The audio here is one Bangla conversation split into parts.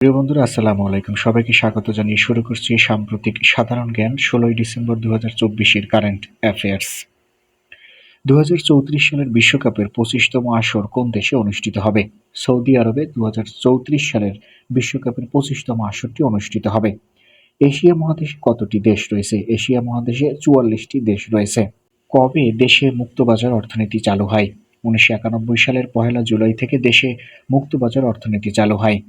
প্রিয় বন্ধুরা, আসসালামু আলাইকুম। সবাইকে স্বাগত জানিয়ে শুরু করছি সাম্প্রতিক সাধারণ জ্ঞান ১৬ই ডিসেম্বর ২০২৪-এর কারেন্ট অ্যাফেয়ার্স। ২০৩৪ সালের বিশ্বকাপের ২৫তম আসর কোন দেশে অনুষ্ঠিত হবে? সৌদি আরবে ২০৩৪ সালের বিশ্বকাপের ২৫তম আসরটি অনুষ্ঠিত হবে। এশিয়া মহাদেশে কতটি দেশ রয়েছে? এশিয়া মহাদেশে ৪৪টি দেশ রয়েছে। কবে দেশে মুক্তবাজার অর্থনীতি চালু হয়? ১৯৯১ সালের ১লা জুলাই থেকে দেশে মুক্তবাজার অর্থনীতি চালু হয়।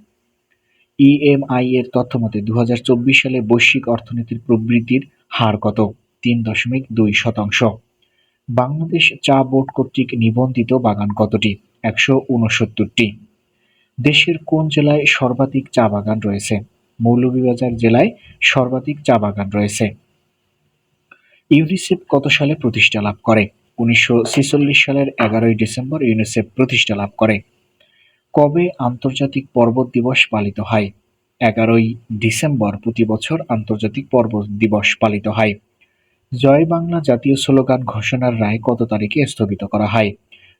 ইএমআই এর তথ্যমতে ২০২৪ সালে বৈশ্বিক অর্থনীতির প্রবৃদ্ধির হার কত? ৩.২%। বাংলাদেশ চা বোর্ড কর্তৃক নিবন্ধিত বাগান কতটি? ১৬৯টি। দেশের কোন জেলায় সর্বাধিক চা বাগান রয়েছে? মৌলভীবাজার জেলায় সর্বাধিক চা বাগান রয়েছে। ইউনিসেফ কত সালে প্রতিষ্ঠা লাভ করে? ১৯৪৬ সালের ১১ই ডিসেম্বর ইউনিসেফ প্রতিষ্ঠা লাভ করে। কবে আন্তর্জাতিক পর্বত দিবস পালিত হয়? ১১ই ডিসেম্বর প্রতি বছর আন্তর্জাতিক পর্বত দিবস পালিত হয়। জয় বাংলা জাতীয় স্লোগান ঘোষণার রায় কত তারিখে স্থগিত করা হয়?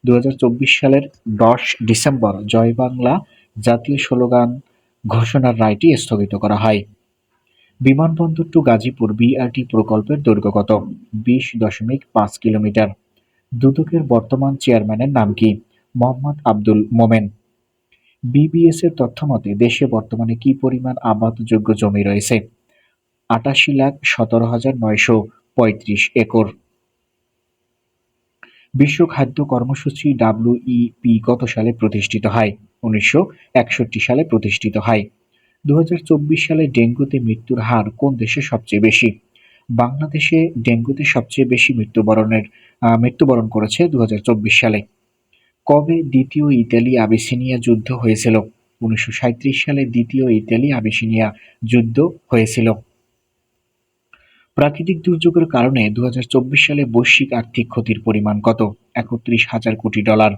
২০২৪ সালের ১০ ডিসেম্বর জয় বাংলা জাতীয় স্লোগান ঘোষণার রায়টি স্থগিত করা হয়। বিমানবন্দর টু গাজীপুর বিআরটি প্রকল্পের দৈর্ঘ্য কত? ২০.৫ কিলোমিটার। দুদকের বর্তমান চেয়ারম্যানের নাম কি? মোহাম্মদ আব্দুল মোমেন। বিবিএস এর তথ্যমতে দেশে বর্তমানে কি পরিমাণ আবাদযোগ্য জমি রয়েছে? ৮৮,১৭,৯৩৫ একর। বিশ্ব খাদ্য কর্মসূচি WEP কত সালে প্রতিষ্ঠিত হয়? ১৯৬১ সালে প্রতিষ্ঠিত হয়। ২০২৪ সালে ডেঙ্গুতে মৃত্যুর হার কোন দেশে সবচেয়ে বেশি? বাংলাদেশে ডেঙ্গুতে সবচেয়ে বেশি মৃত্যুবরণ করেছে ২০২৪ সালে। কবে দ্বিতীয় ইতালি আবিসিনিয়া যুদ্ধ হয়েছিল? ১৯৩৭ সালে দ্বিতীয় ইতালি আবিসিনিয়া যুদ্ধ হয়েছিল। প্রাকৃতিক দুর্যোগের কারণে ২০২৪ সালে বৈশ্বিক আর্থিক ক্ষতির পরিমাণ কত? ৩১,০০০ কোটি ডলার।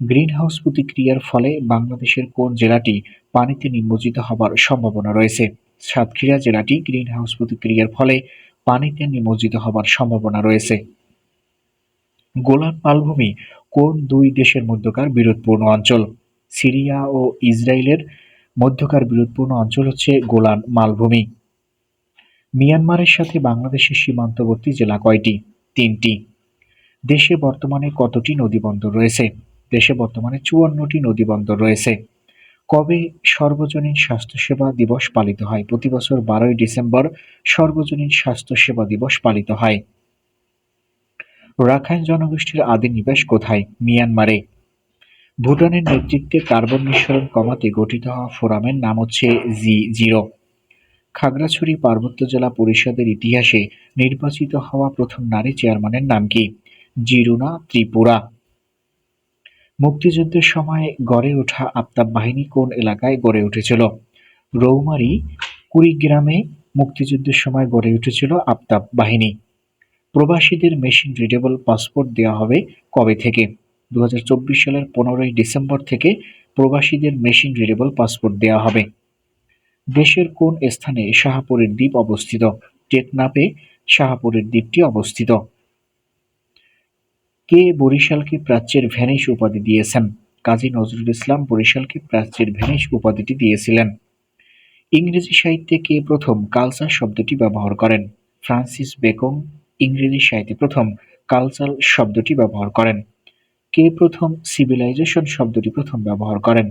গ্রিনহাউস প্রতিক্রিয়ার ফলে বাংলাদেশের কোন জেলাটি পানিতে নিমজ্জিত হবার সম্ভাবনা রয়েছে? সাতক্ষীরা জেলাটি গ্রিনহাউস প্রতিক্রিয়ার ফলে পানিতে নিমজ্জিত হবার সম্ভাবনা রয়েছে। গোলান মালভূমি কোন দুই দেশের মধ্যকার বিরোধপূর্ণ অঞ্চল? সিরিয়া ও ইসরায়েলের মধ্যকার বিরোধপূর্ণ অঞ্চল হচ্ছে গোলান মালভূমি। মিয়ানমারের সাথে বাংলাদেশের সীমান্তবর্তী জেলা কয়টি? ৩টি। দেশে বর্তমানে কতটি নদীবন্দর রয়েছে? দেশে বর্তমানে ৫৪টি নদীবন্দর রয়েছে। কবে সর্বজনীন স্বাস্থ্যসেবা দিবস পালিত হয়? প্রতি বছর ১২ই ডিসেম্বর সর্বজনীন স্বাস্থ্যসেবা দিবস পালিত হয়। রাখাইন জনগোষ্ঠীর আদি নিবাস কোথায়? মিয়ানমারে। ভুটানের নেতৃত্বে কার্বন নিঃসরণ কমাতে গঠিত হওয়া ফোরামের নাম হচ্ছে G0। খাগড়াছড়ি পার্বত্য জেলা পরিষদের ইতিহাসে নির্বাচিত হওয়া প্রথম নারী চেয়ারম্যানের নাম কি? জিরুনা ত্রিপুরা। মুক্তিযুদ্ধের সময় গড়ে ওঠা আফতাব বাহিনী কোন এলাকায় গড়ে উঠেছিল? রৌমারী কুড়িগ্রামে মুক্তিযুদ্ধের সময় গড়ে উঠেছিল আফতাব বাহিনী। প্রবাসীদের মেশিন রিডেবল পাসপোর্ট দেওয়া হবে কবে থেকে? ২০২৪ সালের ১৫ই ডিসেম্বর থেকে প্রবাসীদের মেশিন রিডেবল পাসপোর্ট দেওয়া হবে। দেশের কোন স্থানে শাহপুরের দ্বীপ অবস্থিত? টেকনাফে শাহপুরের দ্বীপটি অবস্থিত। কে বরিশালকে প্রাচ্যের ভেনিস উপাধি দিয়েছেন? কাজী নজরুল ইসলাম বরিশালকে প্রাচ্যের ভেনিস উপাধিটি দিয়েছিলেন। ইংরেজি সাহিত্যে কে প্রথম কালচার শব্দটি ব্যবহার করেন? ফ্রান্সিস বেকন ইংরেজি সাহিত্যে প্রথম কালচার শব্দটি ব্যবহার করেন। কে প্রথম সিভিলাইজেশন শব্দটি প্রথম ব্যবহার করেন?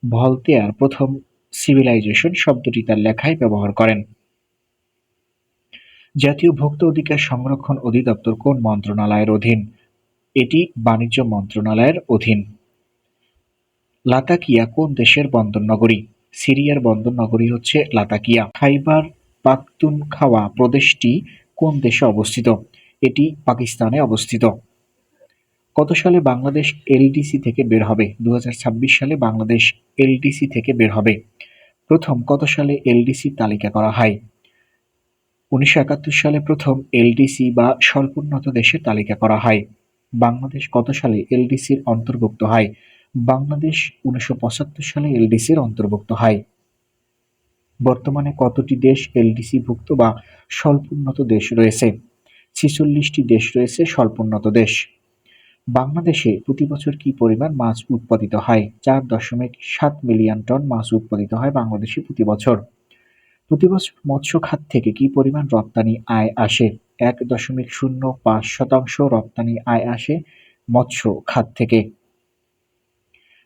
ভলতেয়ার প্রথম সিভিলাইজেশন শব্দটি তার লেখায় ব্যবহার করেন। জাতীয় ভোক্তা অধিকার সংরক্ষণ অধিদপ্তর কোন মন্ত্রণালয়ের অধীন? এটি বাণিজ্য মন্ত্রণালয়ের অধীন। লাতাকিয়া কোন দেশের বন্দরনগরী? সিরিয়ার বন্দরনগরী হচ্ছে লাতাকিয়া। খাইবার পাখতুনখাওয়া প্রদেশটি কোন দেশে অবস্থিত? এটি পাকিস্তানে অবস্থিত। কত সালে বাংলাদেশ এলডিসি থেকে বের হবে? ২০২৬ সালে বাংলাদেশ এলডিসি থেকে বের হবে। প্রথম কত সালে এলডিসি তালিকা করা হয়? ১৯৭১ সালে প্রথম এলডিসি বা স্বল্পোন্নত দেশের তালিকা করা হয়। বাংলাদেশ কত সালে এলডিসির অন্তর্ভুক্ত হয়? বাংলাদেশ ১৯৭৫ সালে এলডিসির অন্তর্ভুক্ত হয়। বর্তমানে কতটি দেশ এলডিসি-ভুক্ত বা স্বল্পোন্নত দেশ রয়েছে? ৪৬টি দেশ রয়েছে স্বল্পোন্নত দেশ। বাংলাদেশে প্রতি বছর কি পরিমাণ মাছ উৎপাদিত হয়? 4.7 মিলিয়ন টন মাছ উৎপাদিত হয় বাংলাদেশে প্রতি বছর। প্রতি বছর মৎস্য খাত থেকে কি পরিমাণ রপ্তানি আয় আসে? 1.05% রপ্তানি আয় আসে মৎস্য খাত থেকে।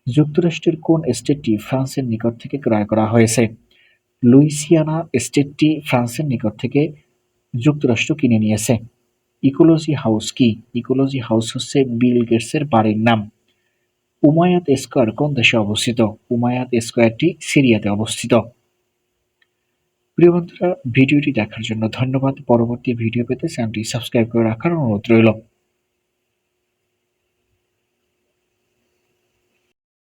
যুক্তরাষ্ট্রের কোন স্টেটটি ফ্রান্সের নিকট থেকে ক্রয় করা হয়েছে? লুইসিয়ানা স্টেটটি ফ্রান্সের নিকট থেকে যুক্তরাষ্ট্র কিনে নিয়েছে। ইকোলজি হাউস কি? ইকোলজি হাউস হচ্ছে বিল গেটসের বাড়ির নাম। উমায়াত স্কয়ার কোন দেশে অবস্থিত? উমায়াত স্কয়ারটি সিরিয়াতে অবস্থিত। প্রিয় বন্ধুরা, ভিডিওটি দেখার জন্য ধন্যবাদ। পরবর্তী ভিডিও পেতে চ্যানেলটি সাবস্ক্রাইব করে রাখার অনুরোধ রইল।